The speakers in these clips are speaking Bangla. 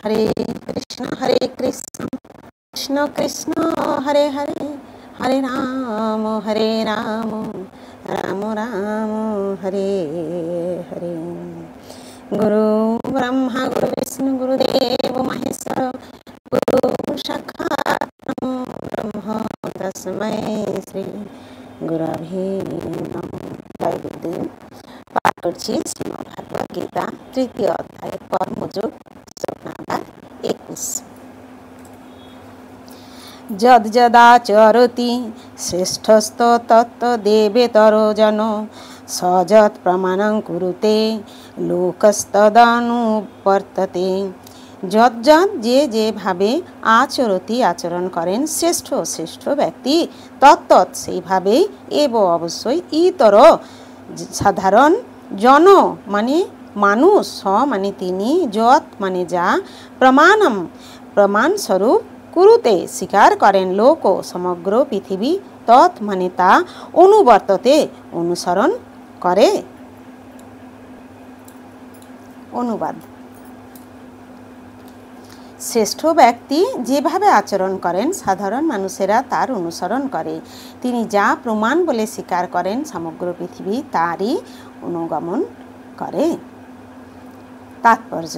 हरे कृष्ण कृष्ण कृष्ण हरे हरे, हरे राम राम राम हरे हरे। गुरु ब्रह्मा गुरु विष्णु गुरुदेव महेश्वर, गुरु साक्षात् ब्रह्म तस्मै श्री गुरवे नमः। जय गुरुदेव। पाठ करছি শ্রীমদ্ ভাগবত গীতা তৃতীয় অধ্যায় কর্মযোগ, শ্লোক নাম্বার 21। যদ যদাচরতি শ্রেষ্ঠস্ত তত্তদেবেতরো জন, সযৎ প্রমাণং কুরুতে লোকস্তদানুবর্ততে। যৎ যৎ যে যেভাবে আচরতি আচরণ করেন শ্রেষ্ঠ শ্রেষ্ঠ ব্যক্তি, তত্তৎ সেইভাবেই এব অবশ্যই ইতর সাধারণ, জন মানে মানুষ, স মানে তিনি, যৎ মানে যা, প্রমাণম প্রমাণস্বরূপ, কুরুতে স্বীকার করেন, লোক সমগ্র পৃথিবী, তৎ মানে তা, অনুবর্ততে অনুসরণ করে। অনুবাদ। শ্রেষ্ঠ ব্যক্তি যেভাবে আচরণ করেন সাধারণ মানুষেরা তার অনুসরণ করে। তিনি যা প্রমাণ বলে স্বীকার করেন সমগ্র পৃথিবী তারই অনুগমন করে। তাৎপর্য: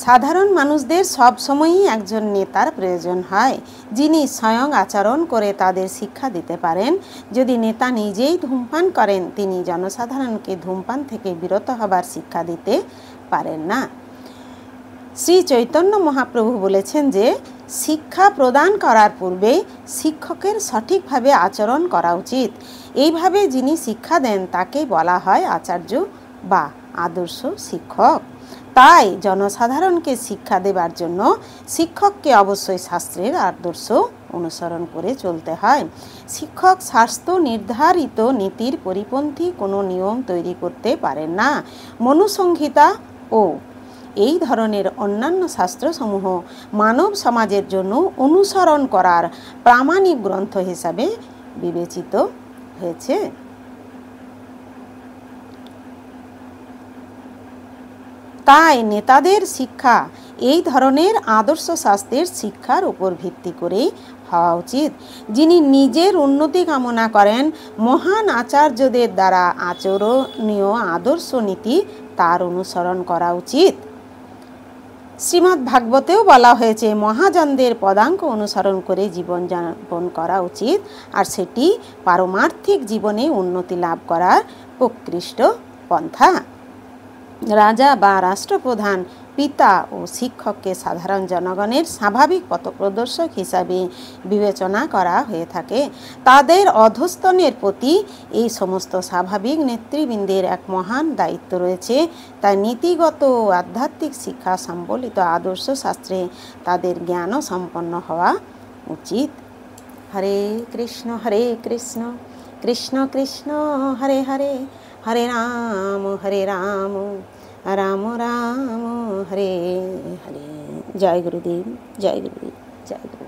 সাধারণ মানুষদের সবসময়ই একজন নেতার প্রয়োজন হয়, যিনি স্বয়ং আচরণ করে তাদের শিক্ষা দিতে পারেন। যদি নেতা নিজেই ধূমপান করেন, তিনি জনসাধারণকে ধূমপান থেকে বিরত হবার শিক্ষা দিতে পারেন না। শ্রী চৈতন্য মহাপ্রভু বলেছেন যে শিক্ষা প্রদান করার পূর্বে শিক্ষকের সঠিকভাবে আচরণ করা উচিত। এইভাবে যিনি শিক্ষা দেন তাকে বলা হয় আচার্য বা আদর্শ শিক্ষক। তাই জনসাধারণকে শিক্ষা দেবার জন্য শিক্ষককে অবশ্যই শাস্ত্রের আদর্শ অনুসরণ করে চলতে হয়। শিক্ষক শাস্ত্র নির্ধারিত নীতির পরিপন্থী কোনো নিয়ম তৈরি করতে পারেন না। মনুসংহিতা ও এই ধরনের অন্যান্য শাস্ত্রসমূহ মানব সমাজের জন্য অনুসরণ করার প্রামাণিক গ্রন্থ হিসাবে বিবেচিত হয়েছে। তাই নেতাদের শিক্ষা এই ধরনের আদর্শ শাস্ত্রের শিক্ষার উপর ভিত্তি করেই হওয়া উচিত। যিনি নিজের উন্নতি কামনা করেন, মহান আচার্যদের দ্বারা আচরণীয় আদর্শ নীতি তার অনুসরণ করা উচিত। শ্রীমদ্ ভাগবতেও বলা হয়েছে মহাজনদের পদাঙ্ক অনুসরণ করে জীবনযাপন করা উচিত, আর সেটি পারমার্থিক জীবনে উন্নতি লাভ করার প্রকৃষ্ট পন্থা। রাজা বা রাষ্ট্রপ্রধান, পিতা ও শিক্ষককে সাধারণ জনগণের স্বাভাবিক পথপ্রদর্শক হিসাবে বিবেচনা করা হয়ে থাকে। তাদের অধস্তনের প্রতি এই সমস্ত স্বাভাবিক নেতৃবৃন্দের এক মহান দায়িত্ব রয়েছে। তাই নীতিগত ও আধ্যাত্মিক শিক্ষা সম্বলিত আদর্শ শাস্ত্রে তাদের জ্ঞান সম্পন্ন হওয়া উচিত। হরে কৃষ্ণ কৃষ্ণ কৃষ্ণ হরে হরে, হরে রাম রাম রাম হরে হরে। জয় গুরুদেব, জয় গুরুদেব, জয় গুরুদেব।